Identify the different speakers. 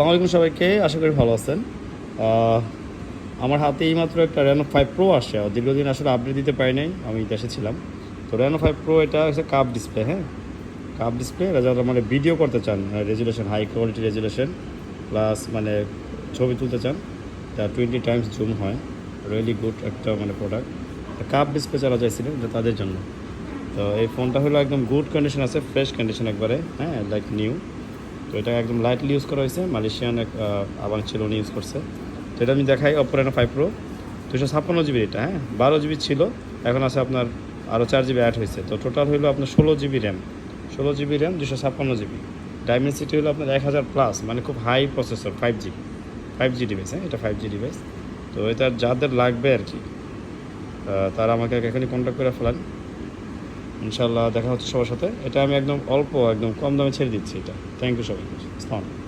Speaker 1: আসসালামু আলাইকুম সবাইকে, আশা করি ভালো আছেন। আমার হাতে এইমাত্র একটা Reno 5 Pro আসছে। দীর্ঘদিন আসলে আপডেট দিতে পারি নাই, আমি দেশে ছিলাম। তো Reno 5 Pro এটা হচ্ছে কাপ ডিসপ্লে, হ্যাঁ, কাপ ডিসপ্লে। যারা মানে ভিডিও করতে চান, resolution high quality resolution plus মানে ছবি তুলতে চান, তা 20 টাইমস জুম হয়, রিয়েলি গুড একটা মানে প্রোডাক্ট। কাপ ডিসপ্লে যারা চাইছিলেন এটা তাদের জন্য। তো এই ফোনটা হলো একদম গুড কন্ডিশন আছে, ফ্রেশ কন্ডিশন একবারে, হ্যাঁ, লাইক নিউ। তো এটা একদম লাইটলি ইউজ করা হয়েছে, মালয়েশিয়ান এক আবার ছিল উনি ইউজ করছে। তো এটা আমি দেখাই Oppo Reno 5 Pro 256 GB এটা, হ্যাঁ, 12 GB ছিল, এখন আছে আপনার আরও 4 GB অ্যাড হয়েছে। তো টোটাল হলো আপনার 16 GB RAM, 16 GB RAM, 256 GB। Dimensity হলো আপনার 1000+, মানে খুব হাই প্রসেসর, 5G ডিভাইস, হ্যাঁ, এটা 5G ডিভাইস। তো এটা যাদের লাগবে আর কি, তারা আমাকে এখনই কন্ট্যাক্ট করে ফেলান, ইনশাল্লাহ দেখা হচ্ছে সবার সাথে। এটা আমি একদম অল্প, একদম কম দামে ছেড়ে দিচ্ছি এটা। থ্যাংক ইউ সবাইকে, আসসালামু আলাইকুম।